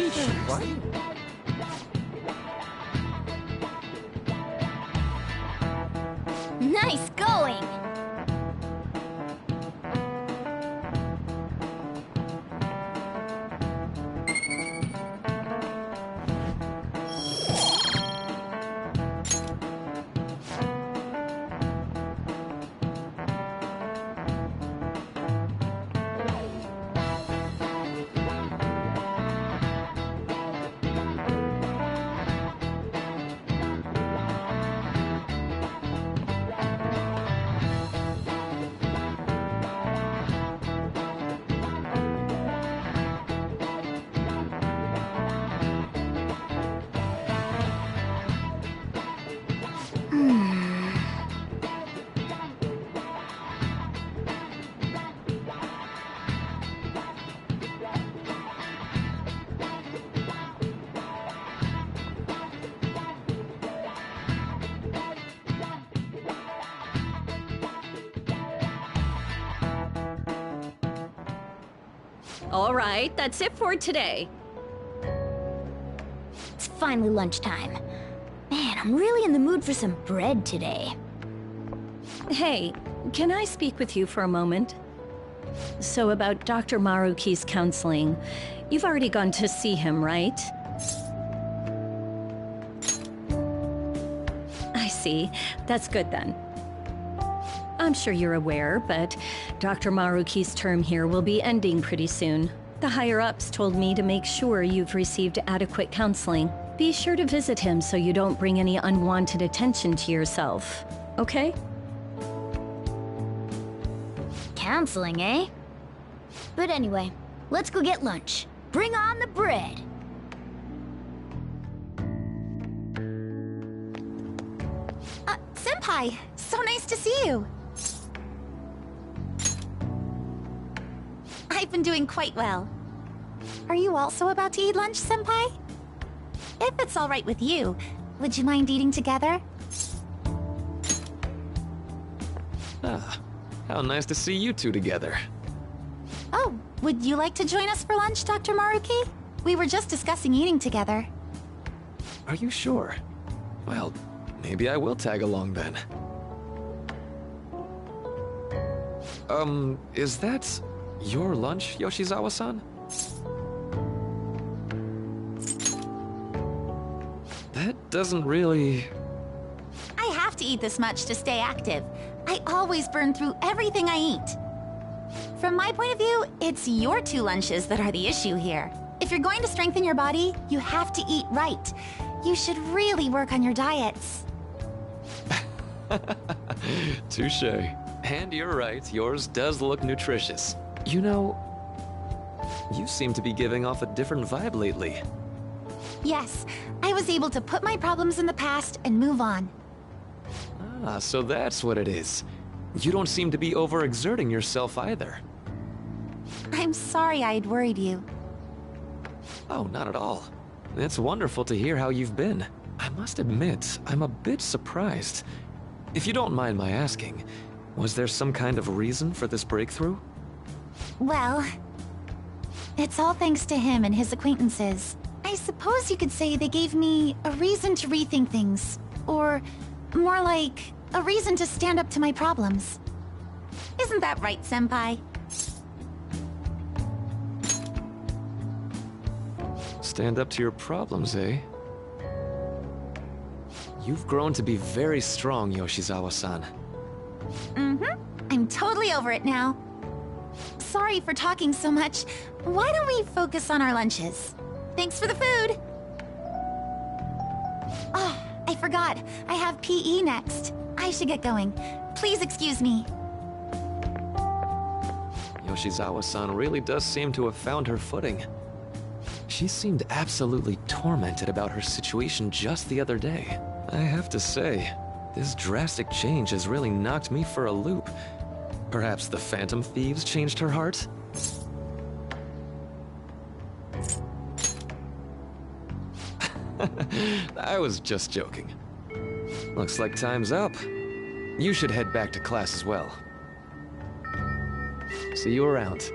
Right? Nice going! All right, that's it for today. It's finally lunchtime. Man, I'm really in the mood for some bread today. Hey, can I speak with you for a moment? So about Dr. Maruki's counseling, you've already gone to see him, right? I see. That's good then. I'm sure you're aware, but Dr. Maruki's term here will be ending pretty soon. The higher-ups told me to make sure you've received adequate counseling. Be sure to visit him so you don't bring any unwanted attention to yourself, okay? Counseling, eh? But anyway, let's go get lunch. Bring on the bread! Senpai! So nice to see you! I've been doing quite well. Are you also about to eat lunch, Senpai? If it's all right with you, would you mind eating together? Ah, how nice to see you two together. Oh, would you like to join us for lunch, Dr. Maruki? We were just discussing eating together. Are you sure? Well, maybe I will tag along then. Is that your lunch, Yoshizawa-san? That doesn't really... I have to eat this much to stay active. I always burn through everything I eat. From my point of view, it's your two lunches that are the issue here. If you're going to strengthen your body, you have to eat right. You should really work on your diets. Touche. And you're right, yours does look nutritious. You know, you seem to be giving off a different vibe lately. Yes, I was able to put my problems in the past and move on. Ah, so that's what it is. You don't seem to be overexerting yourself either. I'm sorry I'd worried you. Oh, not at all. It's wonderful to hear how you've been. I must admit, I'm a bit surprised. If you don't mind my asking, was there some kind of reason for this breakthrough? Well, it's all thanks to him and his acquaintances. I suppose you could say they gave me a reason to rethink things. Or more like, a reason to stand up to my problems. Isn't that right, Senpai? Stand up to your problems, eh? You've grown to be very strong, Yoshizawa-san. Mm-hmm. I'm totally over it now. Sorry for talking so much. Why don't we focus on our lunches? Thanks for the food! Oh, I forgot. I have PE next. I should get going. Please excuse me. Yoshizawa-san really does seem to have found her footing. She seemed absolutely tormented about her situation just the other day. I have to say, this drastic change has really knocked me for a loop. Perhaps the Phantom Thieves changed her heart? I was just joking. Looks like time's up. You should head back to class as well. See you around.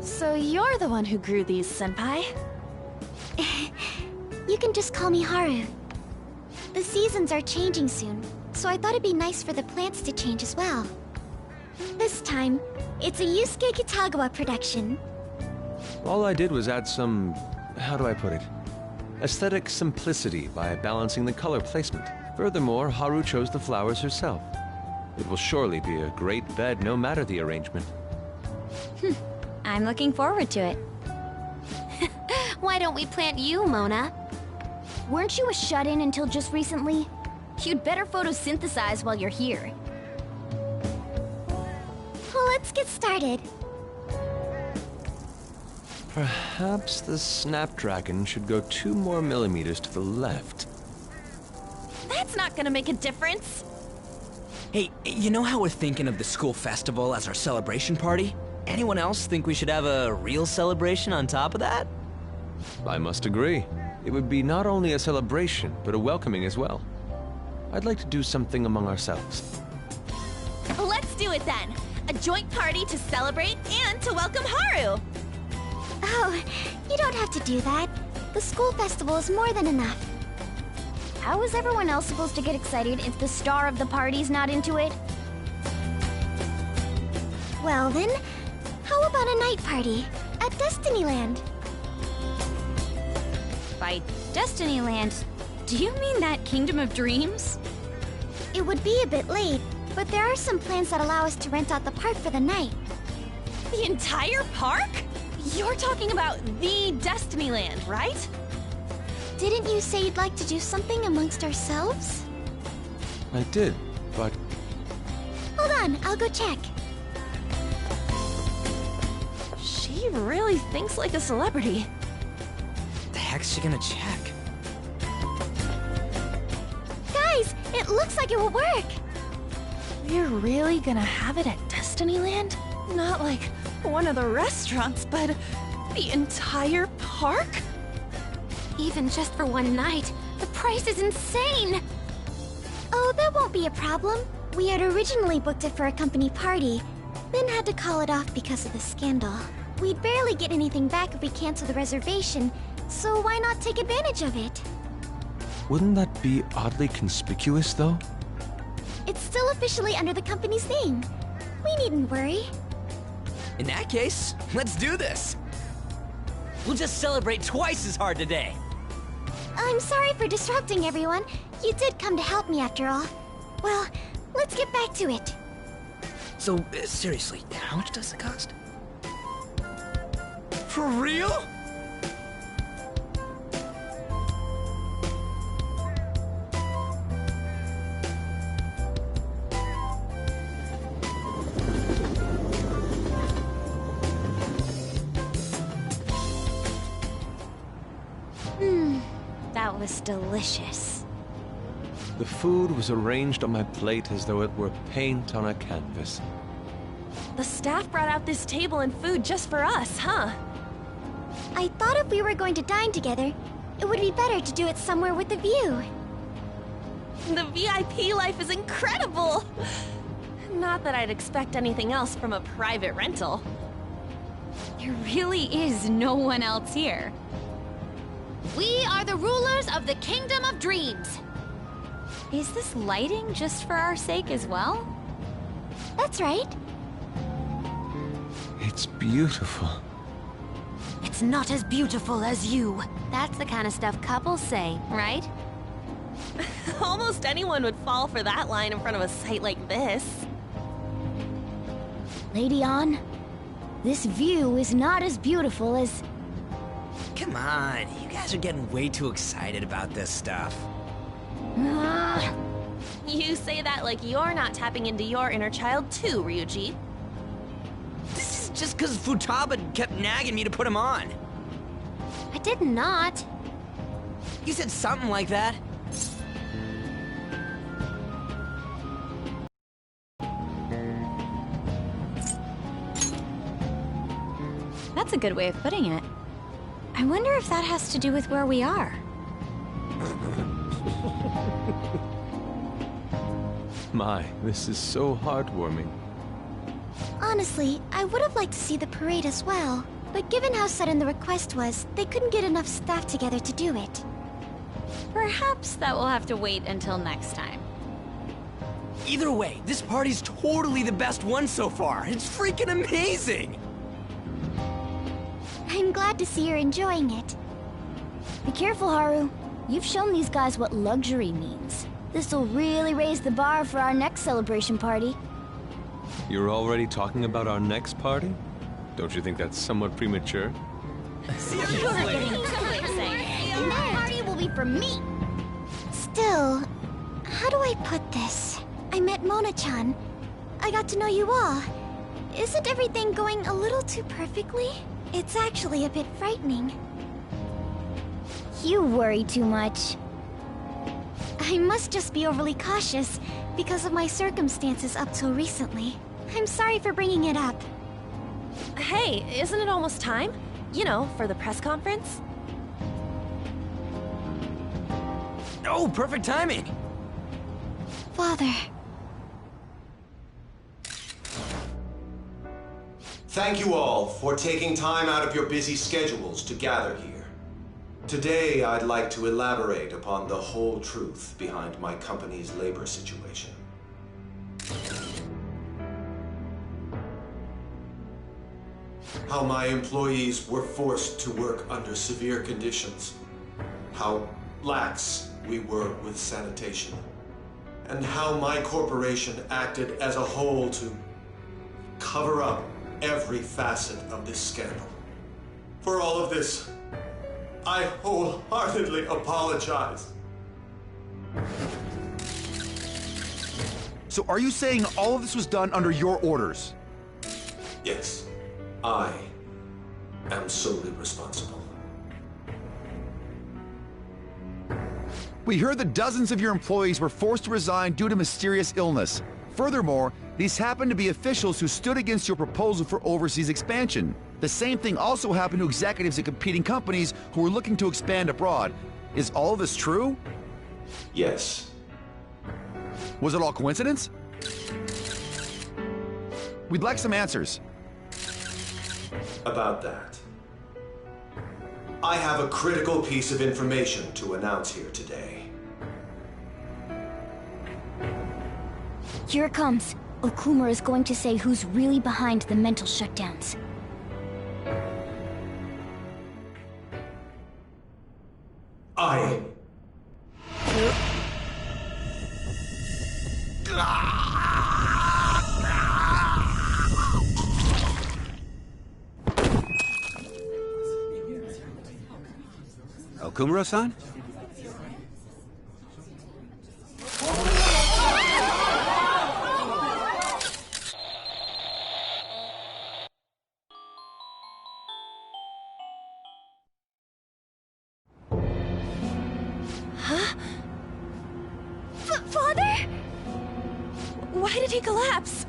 So you're the one who grew these, Senpai? You can just call me Haru. The seasons are changing soon, so I thought it'd be nice for the plants to change as well. This time, it's a Yusuke Kitagawa production. All I did was add some, how do I put it? Aesthetic simplicity by balancing the color placement. Furthermore, Haru chose the flowers herself. It will surely be a great bed no matter the arrangement. I'm looking forward to it. Why don't we plant you, Mona? Weren't you a shut-in until just recently? You'd better photosynthesize while you're here. Well, let's get started. Perhaps the Snapdragon should go 2 more millimeters to the left. That's not gonna make a difference. Hey, you know how we're thinking of the school festival as our celebration party? Anyone else think we should have a real celebration on top of that? I must agree. It would be not only a celebration, but a welcoming as well. I'd like to do something among ourselves. Let's do it then. A joint party to celebrate and to welcome Haru. Oh, you don't have to do that. The school festival is more than enough. How is everyone else supposed to get excited if the star of the party's not into it? Well then, how about a night party at Destinyland? By Destinyland, do you mean that Kingdom of Dreams? It would be a bit late, but there are some plans that allow us to rent out the park for the night. The entire park? You're talking about the Destinyland, right? Didn't you say you'd like to do something amongst ourselves? I did, but Hold on, I'll go check. She really thinks like a celebrity. The heck's she gonna check? Guys, it looks like it will work. We're really gonna have it at Destinyland? Not like one of the restaurants, but the entire park? Even just for one night, the price is insane. Oh, that won't be a problem. We had originally booked it for a company party, then had to call it off because of the scandal. We'd barely get anything back if we cancel the reservation, so why not take advantage of it? wouldn't that be oddly conspicuous, though? It's still officially under the company's name. We needn't worry. In that case, let's do this! We'll just celebrate twice as hard today! I'm sorry for disrupting everyone. You did come to help me after all. Well, let's get back to it. So, seriously, how much does it cost? For real? That was delicious. The food was arranged on my plate as though it were paint on a canvas. The staff brought out this table and food just for us, huh? I thought if we were going to dine together, it would be better to do it somewhere with a view. The VIP life is incredible! Not that I'd expect anything else from a private rental. There really is no one else here. We are the rulers of the Kingdom of Dreams. Is this lighting just for our sake as well? That's right. It's beautiful. It's not as beautiful as you. That's the kind of stuff couples say, right? Almost anyone would fall for that line in front of a sight like this. Lady Ann, this view is not as beautiful as... Come on, you guys are getting way too excited about this stuff. You say that like you're not tapping into your inner child too, Ryuji. This is just because Futaba kept nagging me to put him on. I did not. You said something like that. That's a good way of putting it. I wonder if that has to do with where we are. My, this is so heartwarming. Honestly, I would have liked to see the parade as well. But given how sudden the request was, they couldn't get enough staff together to do it. Perhaps that will have to wait until next time. Either way, this party's totally the best one so far. It's freaking amazing! I'm glad to see you're enjoying it. Be careful, Haru. You've shown these guys what luxury means. This'll really raise the bar for our next celebration party. You're already talking about our next party? Don't you think that's somewhat premature? And that party will be for me! Still, how do I put this? I met Mona-chan. I got to know you all. Isn't everything going a little too perfectly? It's actually a bit frightening. You worry too much. I must just be overly cautious because of my circumstances up till recently. I'm sorry for bringing it up. Hey, isn't it almost time? You know, for the press conference? Oh, perfect timing! Father. Thank you all for taking time out of your busy schedules to gather here. Today, I'd like to elaborate upon the whole truth behind my company's labor situation. How my employees were forced to work under severe conditions. How lax we were with sanitation. And how my corporation acted as a whole to cover up every facet of this scandal. For all of this, I wholeheartedly apologize. So are you saying all of this was done under your orders? Yes, I am solely responsible. We heard that dozens of your employees were forced to resign due to mysterious illness. Furthermore, these happened to be officials who stood against your proposal for overseas expansion. The same thing also happened to executives at competing companies who were looking to expand abroad. Is all of this true? Yes. Was it all coincidence? We'd like some answers. About that. I have a critical piece of information to announce here today. Here it comes. Okumura is going to say who's really behind the mental shutdowns. I... Okumura-san? Father? Why did he collapse?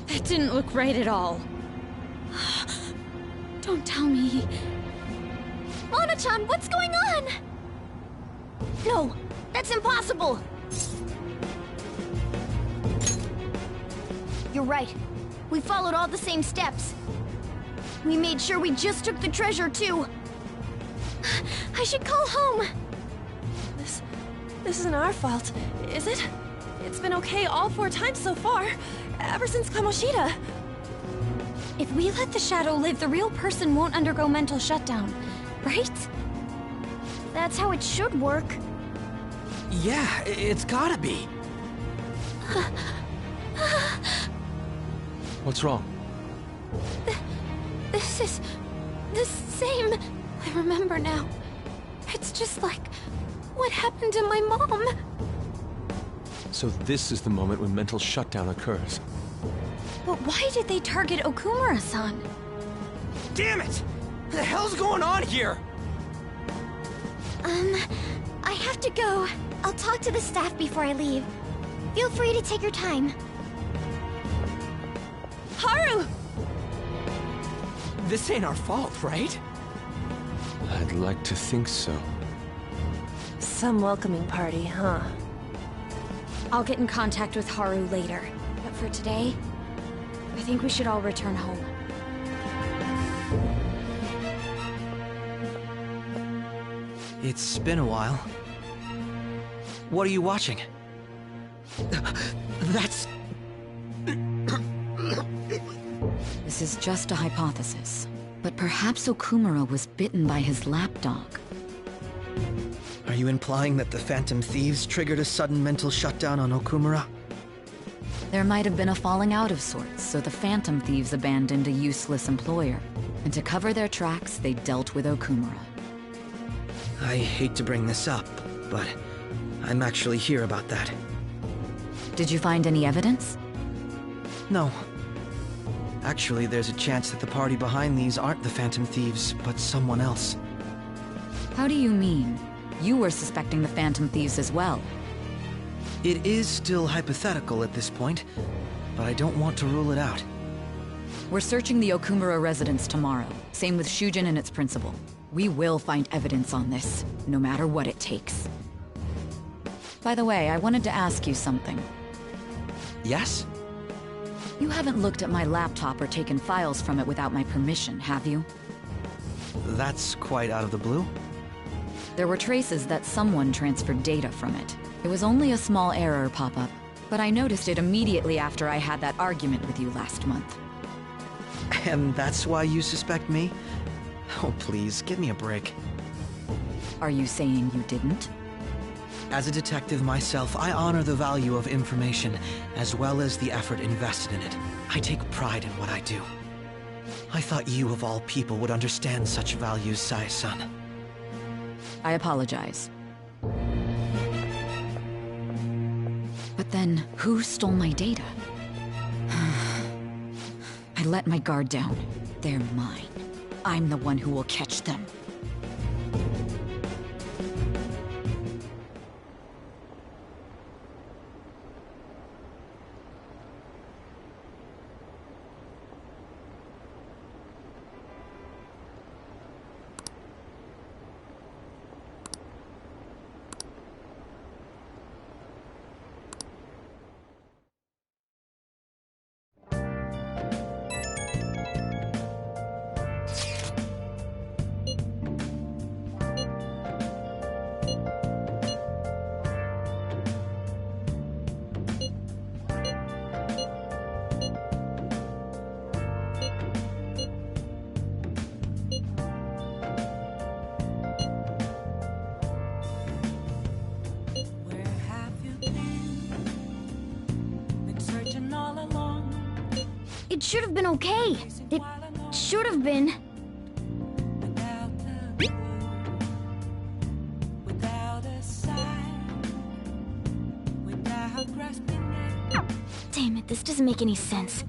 That didn't look right at all. Don't tell me. Mona-chan, what's going on? No, that's impossible! You're right. We followed all the same steps. We made sure we just took the treasure, too. I should call home. This isn't our fault, is it? It's been okay all 4 times so far, ever since Kamoshida. If we let the shadow live, the real person won't undergo mental shutdown, right? That's how it should work. Yeah, it's gotta be. What's wrong? This is the same. I remember now. It's just like what happened to my mom. So this is the moment when mental shutdown occurs. But why did they target Okumura-san? Damn it! What the hell's going on here? I have to go. I'll talk to the staff before I leave. Feel free to take your time. Haru! This ain't our fault, right? I'd like to think so. Some welcoming party, huh? I'll get in contact with Haru later. But for today, I think we should all return home. It's been a while. What are you watching? That's... This is just a hypothesis, but perhaps Okumura was bitten by his lapdog. Are you implying that the Phantom Thieves triggered a sudden mental shutdown on Okumura? There might have been a falling out of sorts, so the Phantom Thieves abandoned a useless employer. And to cover their tracks, they dealt with Okumura. I hate to bring this up, but I'm actually here about that. Did you find any evidence? No. Actually, there's a chance that the party behind these aren't the Phantom Thieves, but someone else. How do you mean? You were suspecting the Phantom Thieves as well. It is still hypothetical at this point, but I don't want to rule it out. We're searching the Okumura residence tomorrow. Same with Shujin and its principal. We will find evidence on this, no matter what it takes. By the way, I wanted to ask you something. Yes? You haven't looked at my laptop or taken files from it without my permission, have you? That's quite out of the blue. There were traces that someone transferred data from it. It was only a small error pop-up, but I noticed it immediately after I had that argument with you last month. And that's why you suspect me? Oh, please, give me a break. Are you saying you didn't? As a detective myself, I honor the value of information, as well as the effort invested in it. I take pride in what I do. I thought you, of all people, would understand such values, Sae-san. I apologize. But then, who stole my data? I let my guard down. They're mine. I'm the one who will catch them. It should have been okay. It should have been. Damn it, this doesn't make any sense.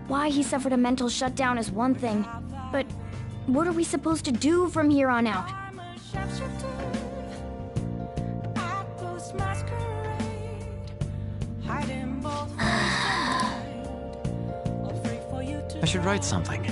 Why he suffered a mental shutdown is one thing, but what are we supposed to do from here on out? I should write something.